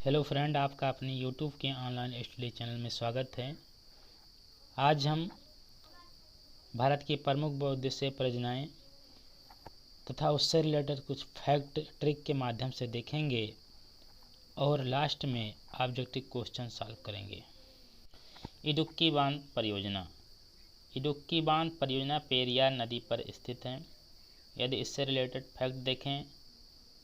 Hello friend, आपका अपने YouTube के ऑनलाइन स्टडी चैनल में स्वागत है। आज हम भारत की प्रमुख बहुउद्देशीय परियोजनाएं तथा उससे रिलेटेड कुछ फैक्ट ट्रिक के माध्यम से देखेंगे और लास्ट में ऑब्जेक्टिव क्वेश्चन सॉल्व करेंगे। इडुक्की बांध परियोजना। इडुक्की बांध परियोजना पेरियार नदी पर स्थित है। यदि इससे रिलेटेड फैक्ट देखें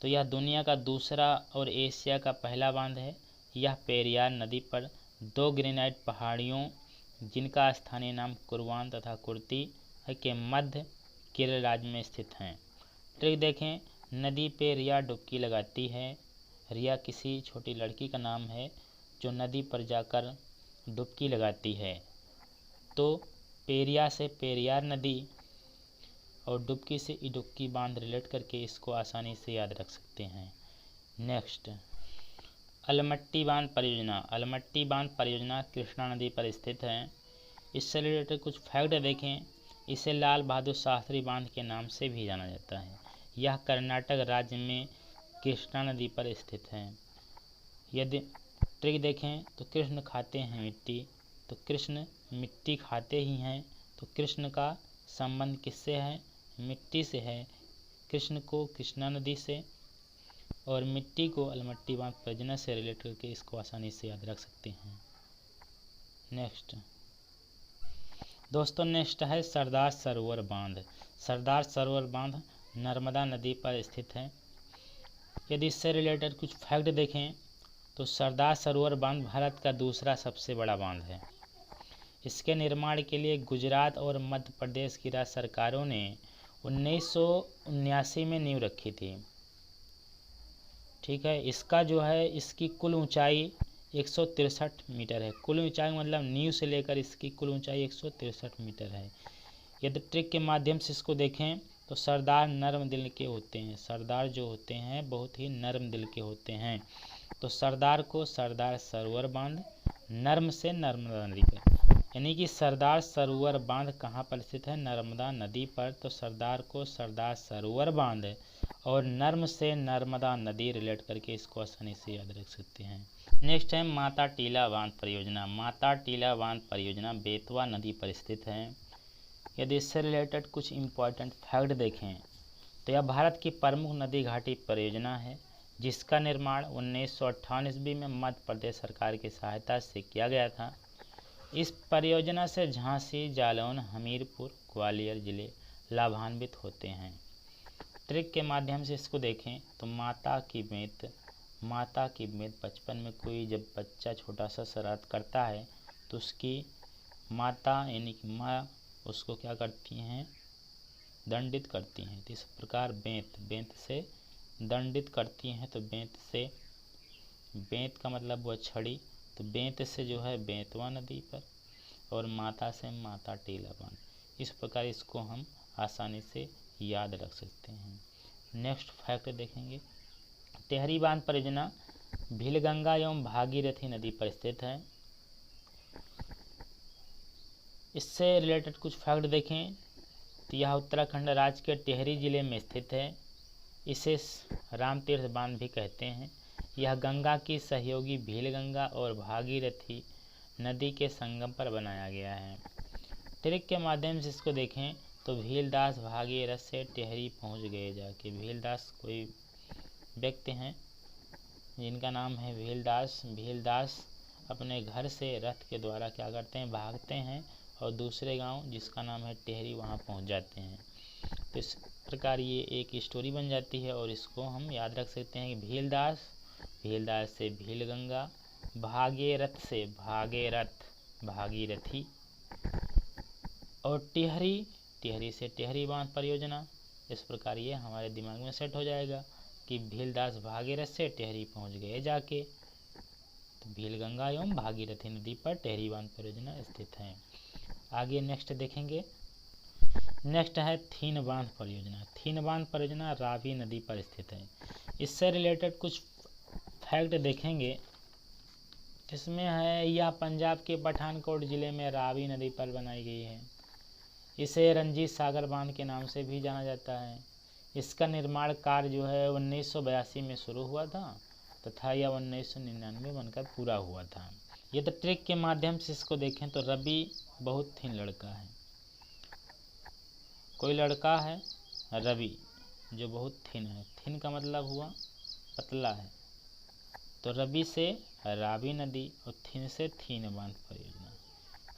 तो यह दुनिया का दूसरा और एशिया का पहला बांध है। यह पेरियार नदी पर दो ग्रेनाइट पहाड़ियों जिनका स्थानीय नाम कुर्वान तथा कुर्ती के मध्य केरल राज्य में स्थित हैं। ट्रिक देखें, नदी पे रिया डुबकी लगाती है। रिया किसी छोटी लड़की का नाम है जो नदी पर जाकर डुबकी लगाती है। तो पेरिया से पेरियार नदी और डुबकी से इडुक्की बांध रिलेट करके इसको आसानी से याद रख सकते हैं। नेक्स्ट, अलमट्टी बांध परियोजना। अलमट्टी बांध परियोजना कृष्णा नदी पर स्थित है। इससे रिलेटेड कुछ फैक्ट देखें। इसे लाल बहादुर शास्त्री बांध के नाम से भी जाना जाता है। यह कर्नाटक राज्य में कृष्णा नदी पर स्थित है। यदि ट्रिक देखें तो कृष्ण खाते हैं मिट्टी, तो कृष्ण मिट्टी खाते ही हैं, तो कृष्ण का संबंध किससे है? मिट्टी से है। कृष्ण को कृष्णा नदी से और मिट्टी को अलमट्टी बांध परियोजना से रिलेट करके इसको आसानी से याद रख सकते हैं। नेक्स्ट दोस्तों, नेक्स्ट है सरदार सरोवर बांध। सरदार सरोवर बांध नर्मदा नदी पर स्थित है। यदि इससे रिलेटेड कुछ फैक्ट देखें तो सरदार सरोवर बांध भारत का दूसरा सबसे बड़ा बांध है। इसके निर्माण के लिए गुजरात और मध्य प्रदेश की राज्य सरकारों ने 1979 में नींव रखी थी। ठीक है, इसका जो है इसकी कुल ऊंचाई 163 मीटर है। कुल ऊंचाई मतलब नींव से लेकर इसकी कुल ऊंचाई 163 मीटर है। यदि ट्रिक के माध्यम से इसको देखें तो सरदार नर्म दिल के होते हैं। सरदार जो होते हैं बहुत ही नर्म दिल के होते हैं। तो सरदार को सरदार सरोवर बांध, नर्म से नर्मदा नदी पर, यानी कि सरदार सरोवर बांध कहाँ पर स्थित है? नर्मदा नदी पर। तो सरदार को सरदार सरोवर बांध और नर्म से नर्मदा नदी रिलेट करके इसको आसानी से याद रख सकते हैं। नेक्स्ट है माता टीला बांध परियोजना। माता टीला बांध परियोजना बेतवा नदी पर स्थित है। यदि इससे रिलेटेड कुछ इम्पोर्टेंट फैक्ट देखें तो यह भारत की प्रमुख नदी घाटी परियोजना है जिसका निर्माण 1958 ईस्वी में मध्य प्रदेश सरकार की सहायता से किया गया था। इस परियोजना से झांसी, जालौन, हमीरपुर, ग्वालियर जिले लाभान्वित होते हैं। ट्रिक के माध्यम से इसको देखें तो माता की बेत बचपन में कोई जब बच्चा छोटा सा शरारत करता है तो उसकी माता यानी कि माँ उसको क्या करती हैं? दंडित करती हैं। तो इस प्रकार बेंत से दंडित करती हैं। तो बेंत का मतलब हुआ छड़ी। तो बेंत से जो है बेतवा नदी पर और माता से माता टीला बांध। इस प्रकार इसको हम आसानी से याद रख सकते हैं। नेक्स्ट फैक्ट देखेंगे, टेहरी बांध परियोजना भीलगंगा एवं भागीरथी नदी पर स्थित है। इससे रिलेटेड कुछ फैक्ट देखें तो यह उत्तराखंड राज्य के टेहरी जिले में स्थित है। इसे रामतीर्थ बांध भी कहते हैं। यह गंगा की सहयोगी भीलगंगा और भागीरथी नदी के संगम पर बनाया गया है। ट्रिक के माध्यम से इसको देखें तो भीलदास भागीरथ से टेहरी पहुंच गए जाके। भीलदास कोई व्यक्ति हैं जिनका नाम है भीलदास अपने घर से रथ के द्वारा क्या करते हैं? भागते हैं और दूसरे गांव जिसका नाम है टेहरी वहां पहुंच जाते हैं। तो इस प्रकार ये एक स्टोरी बन जाती है और इसको हम याद रख सकते हैं कि भीलदास से भीलगंगा, भागीरथ से भागीरथी और टेहरी से टेहरी बांध परियोजना। इस प्रकार ये हमारे दिमाग में सेट हो जाएगा कि भीलदास भागीरथ से टेहरी पहुंच गए जाके। तो भीलगंगा एवं भागीरथी नदी पर टेहरी बांध परियोजना स्थित है। आगे नेक्स्ट देखेंगे। नेक्स्ट है थीन बांध परियोजना। थीन बांध परियोजना रावी नदी पर स्थित है। इससे रिलेटेड कुछ फैक्ट देखेंगे। इसमें है यह पंजाब के पठानकोट जिले में रावी नदी पर बनाई गई है। इसे रंजीत सागर बांध के नाम से भी जाना जाता है। इसका निर्माण कार्य जो है 1982 में शुरू हुआ था। तथा यह 1999 बनकर पूरा हुआ था। यदि ट्रिक के माध्यम से इसको देखें तो रवि बहुत थिन लड़का है। कोई लड़का है रवि जो बहुत थिन है, थिन का मतलब हुआ पतला है, तो रवि से रावी नदी और थिन से थीन बांध परियोजना।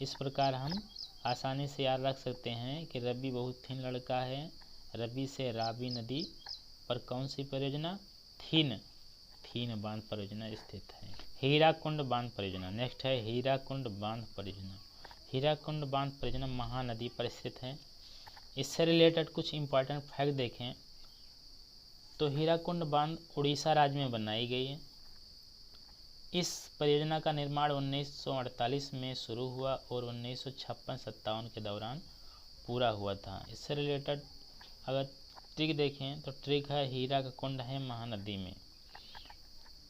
इस प्रकार हम आसानी से याद रख सकते हैं कि रवि बहुत थिन लड़का है, रवि से रावी नदी पर कौन सी परियोजना, थीन बांध परियोजना स्थित है। हीराकुंड बांध परियोजना नेक्स्ट है हीराकुंड बांध परियोजना। हीराकुंड बांध परियोजना महानदी पर स्थित है। इससे रिलेटेड कुछ इंपॉर्टेंट फैक्ट देखें तो हीराकुंड बांध उड़ीसा राज्य में बनाई गई है। इस परियोजना का निर्माण 1948 में शुरू हुआ और 1956-57 के दौरान पूरा हुआ था। इससे रिलेटेड अगर ट्रिक देखें तो ट्रिक है हीरा का कुंड है महानदी में।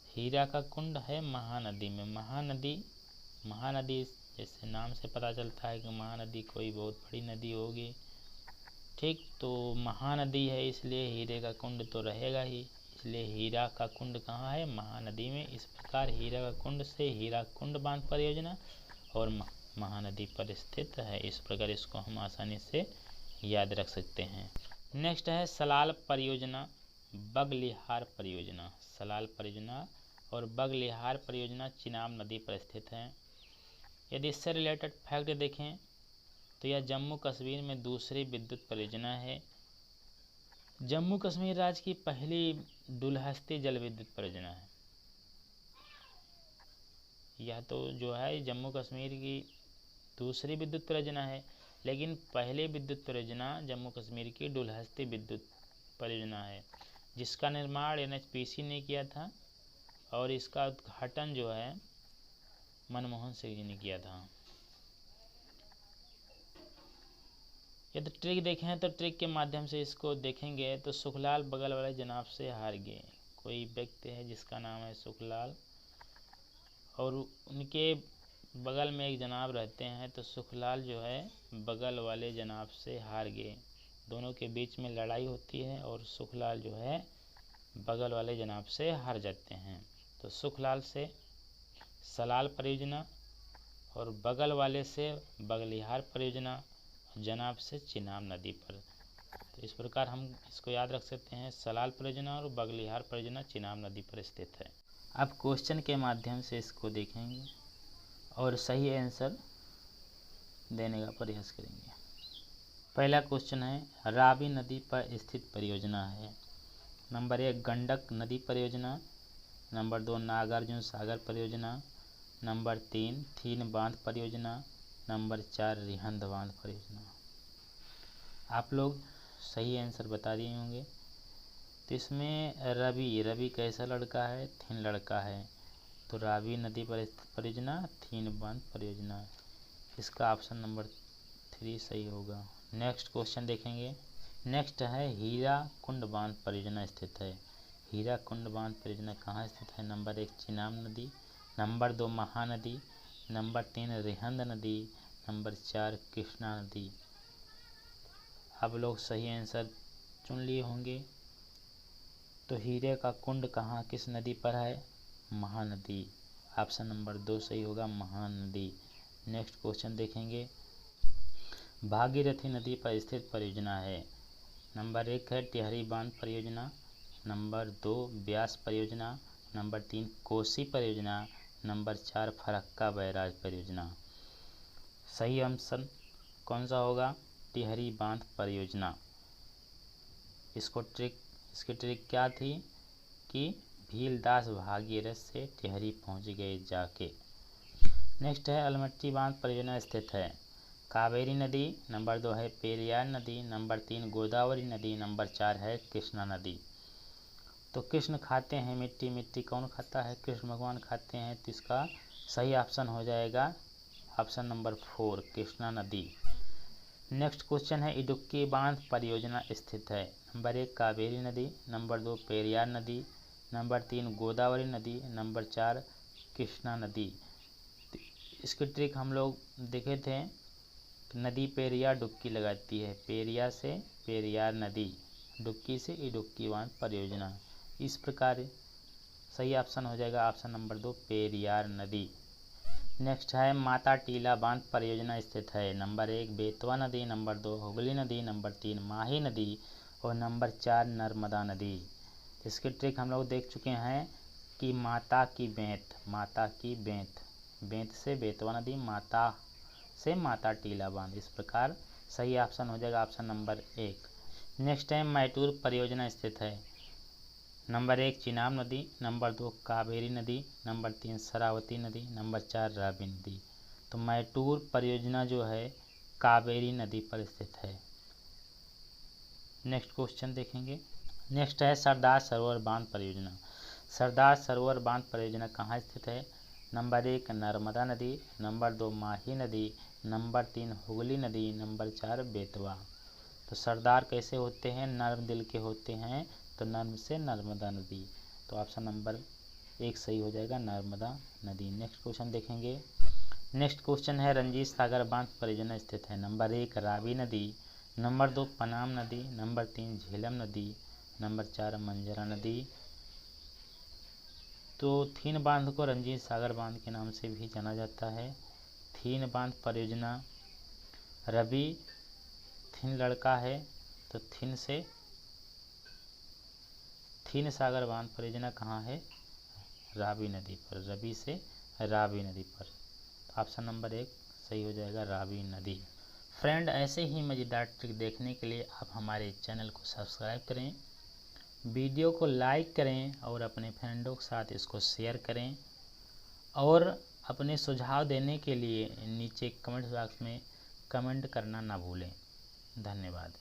हीरा का कुंड है महानदी में। महानदी जैसे नाम से पता चलता है कि महानदी कोई बहुत बड़ी नदी होगी, ठीक, तो महानदी है इसलिए हीरे का कुंड तो रहेगा ही, इसलिए हीरा का कुंड कहाँ है, महानदी में। इस प्रकार हीरा का कुंड से हीरा कुंड बांध परियोजना और महानदी पर स्थित है। इस प्रकार इसको हम आसानी से याद रख सकते हैं। नेक्स्ट है सलाल परियोजना बगलिहार परियोजना। सलाल परियोजना और बगलिहार परियोजना चिनाब नदी पर स्थित है। यदि इससे रिलेटेड फैक्ट देखें तो यह जम्मू कश्मीर में दूसरी विद्युत परियोजना है। जम्मू कश्मीर राज्य की पहली डुलहस्ती जल विद्युत परियोजना है। यह तो जो है जम्मू कश्मीर की दूसरी विद्युत परियोजना है, लेकिन पहली विद्युत परियोजना जम्मू कश्मीर की डुलहस्ती विद्युत परियोजना है, जिसका निर्माण NHPC ने किया था और इसका उद्घाटन जो है मनमोहन सिंह जी ने किया था। यदि ट्रिक देखें तो ट्रिक के माध्यम से इसको देखेंगे तो सुखलाल बगल वाले जनाब से हार गए। कोई व्यक्ति है जिसका नाम है सुखलाल और उनके बगल में एक जनाब रहते हैं, तो सुखलाल जो है बगल वाले जनाब से हार गए। दोनों के बीच में लड़ाई होती है और सुखलाल जो है बगल वाले जनाब से हार जाते हैं। तो सुखलाल से सलाल परियोजना और बगल वाले से बगलिहार परियोजना, जनाब से चिनाब नदी पर। तो इस प्रकार हम इसको याद रख सकते हैं, सलाल परियोजना और बगलिहार परियोजना चिनाब नदी पर स्थित है। अब क्वेश्चन के माध्यम से इसको देखेंगे और सही आंसर देने का प्रयास करेंगे। पहला क्वेश्चन है रावी नदी पर स्थित परियोजना है। नंबर 1 गंडक नदी परियोजना, नंबर 2 नागार्जुन सागर परियोजना, नंबर 3 थीन बांध परियोजना, नंबर 4 रिहंद बांध परियोजना। आप लोग सही आंसर बता दिए होंगे। तो इसमें रवि कैसा लड़का है, थीन लड़का है, तो रावी नदी पर स्थित परियोजना थीन बांध परियोजना, इसका ऑप्शन नंबर 3 सही होगा। नेक्स्ट क्वेश्चन देखेंगे। नेक्स्ट है हीरा कुंड बांध परियोजना स्थित है। हीरा कुंड बांध परियोजना कहाँ स्थित है? नंबर 1 चिनाब नदी, नंबर 2 महानदी, नंबर 3 रिहंद नदी, नंबर 4 कृष्णा नदी। आप लोग सही आंसर चुन लिए होंगे। तो हीरे का कुंड कहाँ किस नदी पर है? महानदी। ऑप्शन नंबर 2 सही होगा, महानदी। नेक्स्ट क्वेश्चन देखेंगे। भागीरथी नदी पर स्थित परियोजना है। नंबर 1 है टिहरी बांध परियोजना, नंबर 2 ब्यास परियोजना, नंबर 3 कोसी परियोजना, नंबर 4 फरक्का बैराज परियोजना। सही आंसर कौन सा होगा? टिहरी बांध परियोजना। इसकी ट्रिक क्या थी कि भीलदास भागीरथ से टिहरी पहुंच गए जाके। नेक्स्ट है अलमट्टी बांध परियोजना स्थित है। कावेरी नदी, नंबर 2 है पेरियार नदी, नंबर 3 गोदावरी नदी, नंबर 4 है कृष्णा नदी। तो कृष्ण खाते हैं मिट्टी, मिट्टी कौन खाता है? कृष्ण भगवान खाते हैं। तो इसका सही ऑप्शन हो जाएगा ऑप्शन नंबर 4 कृष्णा नदी। नेक्स्ट क्वेश्चन है इडुक्की बांध परियोजना स्थित है। नंबर 1 कावेरी नदी, नंबर 2 पेरियार नदी, नंबर 3 गोदावरी नदी, नंबर 4 कृष्णा नदी। इसकी ट्रिक हम लोग देखे थे, नदी पेरियार डुबकी लगाती है, पेरियार से पेरियार नदी, डुबकी से इडुक्की बांध परियोजना। इस प्रकार सही ऑप्शन हो जाएगा ऑप्शन नंबर 2 पेरियार नदी। नेक्स्ट है माता टीला बांध परियोजना स्थित है। नंबर 1 बेतवा नदी, नंबर 2 हुगली नदी, नंबर 3 माही नदी और नंबर 4 नर्मदा नदी। इसकी ट्रिक हम लोग देख चुके हैं कि माता की बेंत, बेंत से बेतवा नदी, माता से माता टीला बांध। इस प्रकार सही ऑप्शन हो जाएगा ऑप्शन नंबर 1। नेक्स्ट है मैटूर परियोजना स्थित है। नंबर 1 चिनाब नदी, नंबर 2 कावेरी नदी, नंबर 3 शरावती नदी, नंबर 4 रावी नदी। तो मैटूर परियोजना जो है कावेरी नदी पर स्थित है। नेक्स्ट क्वेश्चन देखेंगे। नेक्स्ट है सरदार सरोवर बांध परियोजना। सरदार सरोवर बांध परियोजना कहाँ स्थित है? नंबर 1 नर्मदा नदी, नंबर 2 माही नदी, नंबर 3 हुगली नदी, नंबर 4 बेतवा। तो सरदार कैसे होते हैं? नर्म दिल के होते हैं, तो नर्म से नर्मदा नदी। तो ऑप्शन नंबर 1 सही हो जाएगा नर्मदा नदी। नेक्स्ट क्वेश्चन देखेंगे। नेक्स्ट क्वेश्चन है रंजीत सागर बांध परियोजना स्थित है। नंबर 1 रावी नदी, नंबर 2 पनाम नदी, नंबर 3 झेलम नदी, नंबर 4 मंजरा नदी। तो थीन बांध को रंजीत सागर बांध के नाम से भी जाना जाता है। थीन बांध परियोजना रवि थीन लड़का है, तो थीन सागर बांध परियोजना कहाँ है? रावी नदी पर, रवि से रावी नदी पर। ऑप्शन नंबर 1 सही हो जाएगा रावी नदी। फ्रेंड, ऐसे ही मज़ेदार ट्रिक देखने के लिए आप हमारे चैनल को सब्सक्राइब करें, वीडियो को लाइक करें और अपने फ्रेंडों के साथ इसको शेयर करें। और अपने सुझाव देने के लिए नीचे कमेंट बॉक्स में कमेंट करना ना भूलें। धन्यवाद।